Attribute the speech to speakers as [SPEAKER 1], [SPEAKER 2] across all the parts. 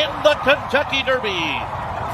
[SPEAKER 1] in the Kentucky Derby.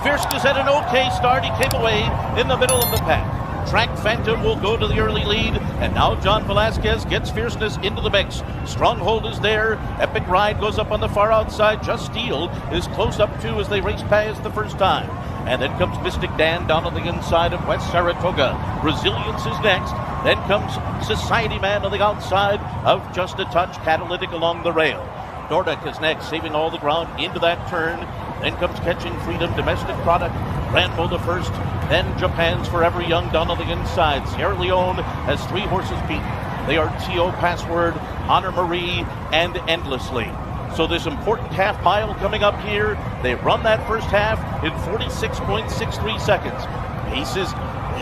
[SPEAKER 1] Fierceness had an okay start. He came away in the middle of the pack. Track Phantom will go to the early lead, and now John Velasquez gets Fierceness into the mix. Stronghold is there. Epic Ride goes up on the far outside. Just Steel is close up too as they race past the first time. And then comes Mystic Dan down on the inside of West Saratoga. Resilience is next. Then comes Society Man on the outside of Just a Touch. Catalytic along the rail. Nordic is next, saving all the ground into that turn. Then comes Catching Freedom, Domestic Product, Rambo the first, then Japan's Forever Young down on the inside. Sierra Leone has 3 horses beaten. They are T.O. Password, Honor Marie, and Endlessly. So this important half mile coming up here. They run that first half in 46.63 seconds. Pace is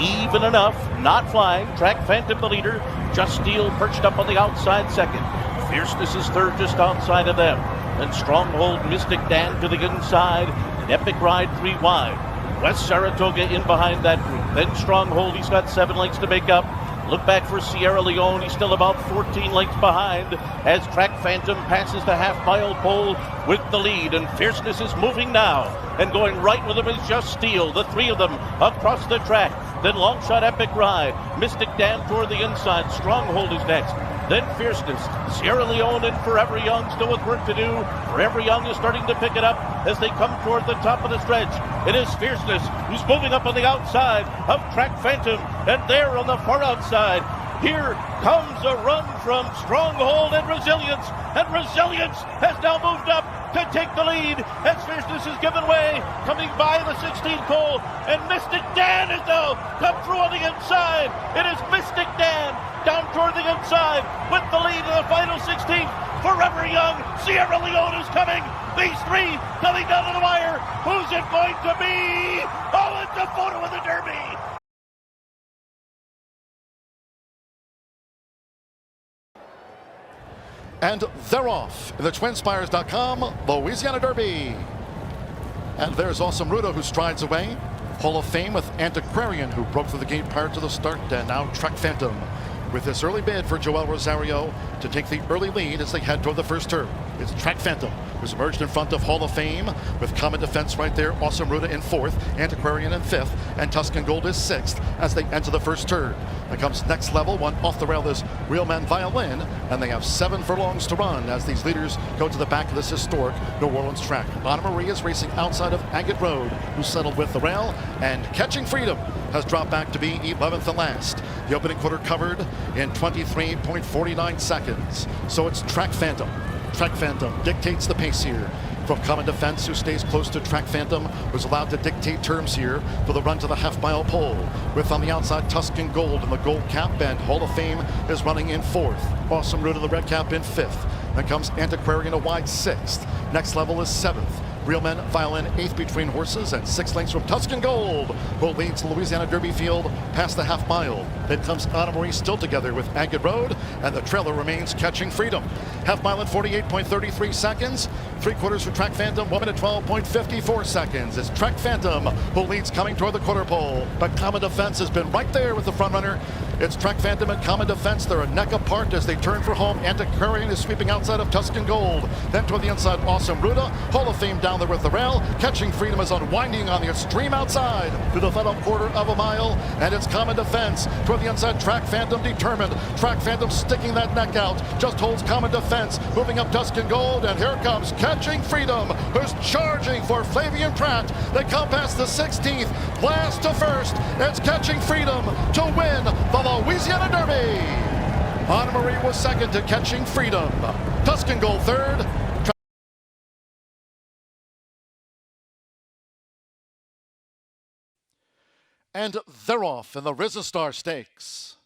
[SPEAKER 1] even enough, not flying. Track Phantom the leader, Just Steel perched up on the outside second. Fierceness is third just outside of them. Then Stronghold, Mystic Dan to the inside, and Epic Ride 3 wide. West Saratoga in behind that group. Then Stronghold, he's got 7 lengths to make up. Look back for Sierra Leone, he's still about 14 lengths behind as Track Phantom passes the half-mile pole with the lead, and Fierceness is moving now. And going right with him is Just Steel, the 3 of them across the track. Then Longshot Epic Ride, Mystic Dan toward the inside, Stronghold is next. Then Fierceness, Sierra Leone and Forever Young still with work to do. Forever Young is starting to pick it up as they come toward the top of the stretch. It is Fierceness who's moving up on the outside of Track Phantom, and there on the far outside, here comes a run from Stronghold and Resilience has now moved up to take the lead as Fierceness is given way, coming by the 16th pole, and Mystic Dan is now come through on the inside. It is Mystic Dan down toward the inside with the lead in the final 16th. Forever Young, Sierra Leone is coming. These 3 coming down to the wire. Who's it going to be? Oh, it's a photo of the Derby.
[SPEAKER 2] And they're off in the TwinSpires.com Louisiana Derby. And there's Awesome Ruta, who strides away. Hall of Fame with Antiquarian, who broke through the gate prior to the start, and now Track Phantom with this early bid for Joel Rosario to take the early lead as they head toward the first turn. It's Track Phantom, who's emerged in front of Hall of Fame with Common Defense right there. Awesome Ruta in 4th, Antiquarian in 5th, and Tuscan Gold is 6th as they enter the first turn. That comes Next Level. One off the rail is Real Man Violin, and they have 7 furlongs to run as these leaders go to the back of this historic New Orleans track. Anna Marie is racing outside of Agate Road, who settled with the rail, and Catching Freedom has dropped back to be 11th and last. The opening quarter covered in 23.49 seconds. So it's Track Phantom. Track Phantom dictates the pace here. From Common Defense, who stays close to Track Phantom, was allowed to dictate terms here for the run to the half-mile pole. With on the outside Tuscan Gold in the gold cap, and Hall of Fame is running in 4th. Awesome Route in the red cap in 5th. Then comes Antiquarian a wide 6th. Next Level is 7th. Real Men Violin 8th between horses, and 6 lengths from Tuscan Gold, who leads the Louisiana Derby field past the half mile. Then comes Anna Marie still together with Agate Road, and the trailer remains Catching Freedom. Half mile in 48.33 seconds. 3/4 for Track Phantom, 1 minute 12.54 seconds. It's Track Phantom who leads coming toward the quarter pole, but Common Defense has been right there with the front runner. It's Track Phantom and Common Defense. They're a neck apart as they turn for home. Antiquarian is sweeping outside of Tuscan Gold. Then toward the inside, Awesome Ruta. Hall of Fame down there with the rail. Catching Freedom is unwinding on the extreme outside to the final quarter of a mile, and it's Common Defense toward the inside. Track Phantom determined. Track Phantom sticking that neck out. Just holds Common Defense. Moving up Tuscan Gold, and here comes Catching Freedom, who's charging for Flavian Pratt. They come past the 16th. Last to first, it's Catching Freedom to win the Louisiana Derby. Anna Marie was second to Catching Freedom. Tuscan Gold third. And they're off in the Risen Star Stakes.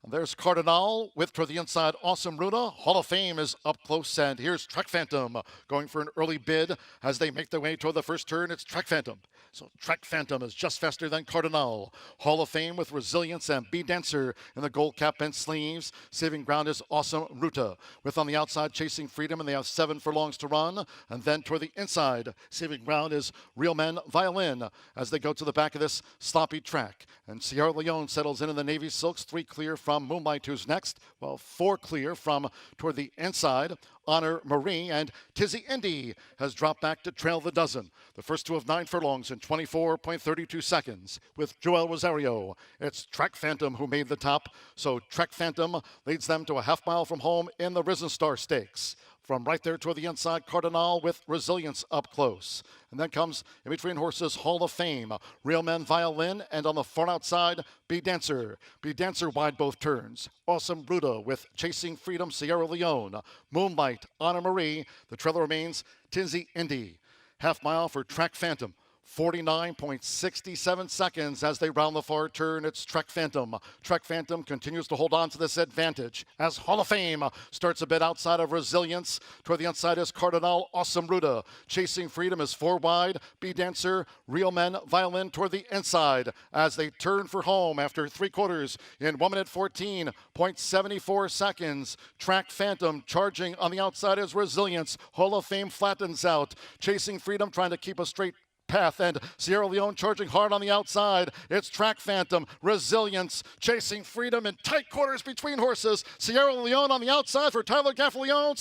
[SPEAKER 2] And there's Cardinal with toward the inside Awesome Ruta. Hall of Fame is up close, and here's Track Phantom going for an early bid as they make their way toward the first turn. It's Track Phantom. So Track Phantom is just faster than Cardinal. Hall of Fame with Resilience and Be Dancer in the gold cap and sleeves. Saving ground is Awesome Ruta. With on the outside Chasing Freedom, and they have 7 furlongs to run. And then toward the inside, saving ground is Real Men Violin as they go to the back of this sloppy track. And Sierra Leone settles in the Navy Silks, 3 clear from from Moonlight, who's next. Well, 4 clear from toward the inside. Honor Marie and Tizzy Indy has dropped back to trail the dozen. The first 2 of 9 furlongs in 24.32 seconds with Joel Rosario. It's Trek Phantom who made the top, so Trek Phantom leads them to a half mile from home in the Risen Star Stakes. From right there toward the inside, Cardinal with Resilience up close. And then comes in between horses Hall of Fame, Real Men Violin, and on the far outside, Be Dancer. Be Dancer wide both turns. Awesome Bruta with Chasing Freedom, Sierra Leone. Moonlight, Honor Marie. The trailer remains Tizzy Indy. Half mile for Trek Phantom. 49.67 seconds as they round the far turn. It's Trek Phantom. Trek Phantom continues to hold on to this advantage as Hall of Fame starts a bit outside of Resilience. Toward the inside is Cardinal, Awesome Ruta. Chasing Freedom is 4 wide. Be Dancer, Real Men Violin toward the inside as they turn for home after 3 quarters in 1 minute 14.74 seconds. Trek Phantom charging on the outside is Resilience. Hall of Fame flattens out. Chasing Freedom trying to keep a straight path, and Sierra Leone charging hard on the outside. It's Track Phantom, Resilience, Chasing Freedom in tight quarters between horses. Sierra Leone on the outside for Tyler Gaffalione.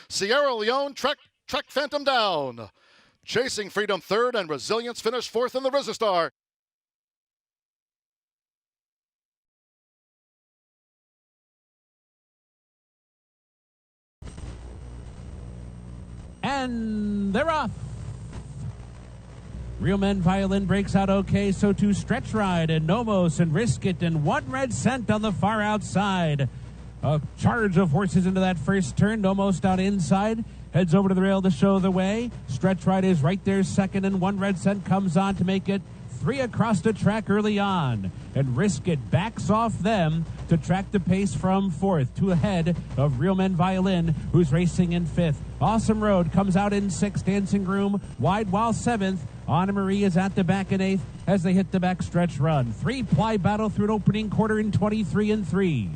[SPEAKER 2] Sierra Leone, Trek Phantom down. Chasing Freedom 3rd and Resilience finished 4th in the Risen Star.
[SPEAKER 3] And they're off. Real Men Violin breaks out okay, so too Stretch Ride and Nomos and Risk It and One Red Cent on the far outside. A charge of horses into that first turn. Nomos down inside, heads over to the rail to show the way. Stretch Ride is right there second, and One Red Cent comes on to make it 3 across the track early on. And Risk It backs off them to track the pace from 4th to ahead of Real Men Violin, who's racing in 5th. Awesome Road comes out in 6th. Dancing Groom wide while 7th. Anna Marie is at the back in 8th as they hit the backstretch run. 3-ply battle through an opening quarter in 23-3.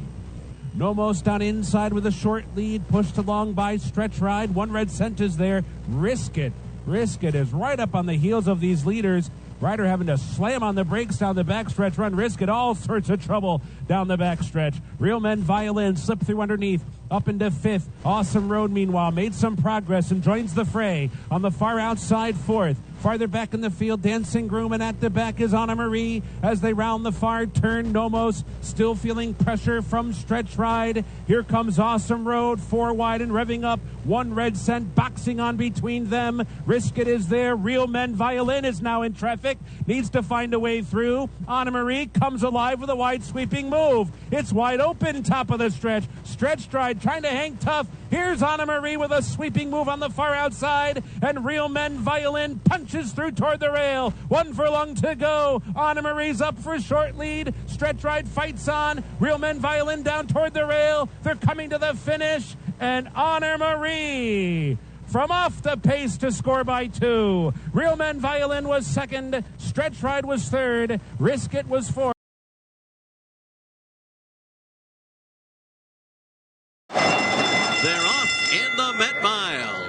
[SPEAKER 3] Nomos down inside with a short lead, pushed along by Stretch Ride. One Red Cent is there. Risk It is right up on the heels of these leaders. Ryder having to slam on the brakes down the backstretch run. Risk It, all sorts of trouble down the backstretch. Real Men Violin slip through underneath, up into 5th. Awesome Road, meanwhile, made some progress and joins the fray on the far outside 4th. Farther back in the field, Dancing Groom, and at the back is Anna Marie as they round the far turn. Nomos still feeling pressure from Stretch Ride. Here comes Awesome Road, 4 wide and revving up. One Red Cent boxing on between them. Risk It is there. Real Men Violin is now in traffic. Needs to find a way through. Anna Marie comes alive with a wide sweeping move. It's wide open, top of the stretch. Stretch Ride trying to hang tough. Here's Anna Marie with a sweeping move on the far outside, and Real Men Violin punches through toward the rail. 1 furlong to go. Anna Marie's up for a short lead. Stretch Ride fights on. Real Men Violin down toward the rail. They're coming to the finish, and Anna Marie from off the pace to score by 2. Real Men Violin was second. Stretch Ride was third. Risk It was fourth.
[SPEAKER 4] They're off in the Met Mile.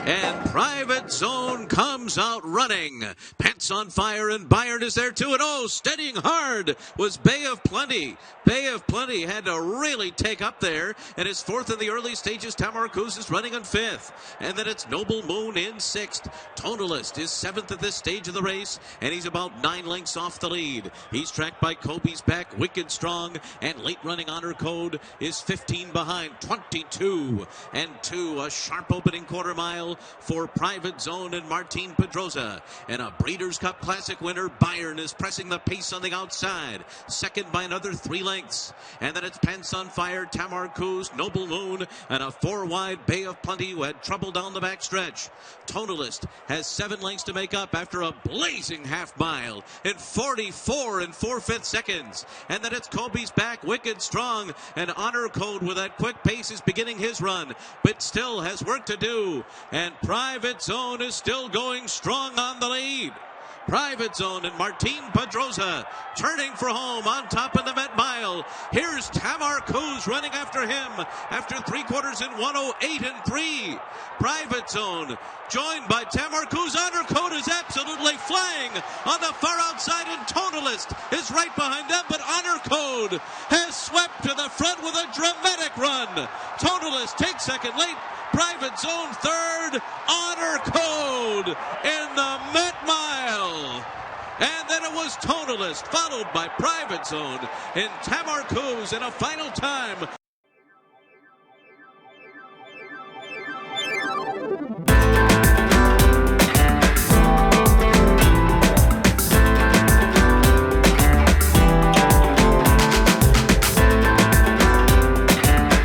[SPEAKER 4] And Private Zone comes out running. Pants on Fire and Bayern is there too. And oh, steadying hard was Bay of Plenty. Bay of Plenty had to really take up there. And is 4th in the early stages. Tamar Cruz is running on 5th. And then it's Noble Moon in 6th. Tonalist is 7th at this stage of the race. And he's about 9 lengths off the lead. He's tracked by Kobe's Back, Wicked Strong. And late running Honor Code is 15 behind. 22 and 2. A sharp opening quarter mile for Private Zone and Martin Pedrosa. And a Breeders' Cup Classic winner, Bayern, is pressing the pace on the outside. Second by another 3 lengths. And then it's Pants on Fire, Tamar Cruz, Noble Moon, and a 4 wide Bay of Plenty who had trouble down the backstretch. Tonalist has 7 lengths to make up after a blazing half mile in 44 and 4/5 seconds. And then it's Kobe's Back, Wicked Strong, and Honor Code with that quick pace is beginning his run, but still has work to do. And Private Zone is still going strong on the lead. Private Zone and Martin Pedrosa turning for home on top of the Met Mile. Here's Tamar Cruz running after him after 3 quarters in 1:08 and 3. Private Zone joined by Tamar Cruz. Honor Code is absolutely flying on the far outside, and Tonalist is right behind them, but Honor Code Code has swept to the front with a dramatic run. Totalist takes second late. Private Zone third. Honor Code in the Met Mile. And then it was Totalist, followed by Private Zone and Tamar Coos in a final time.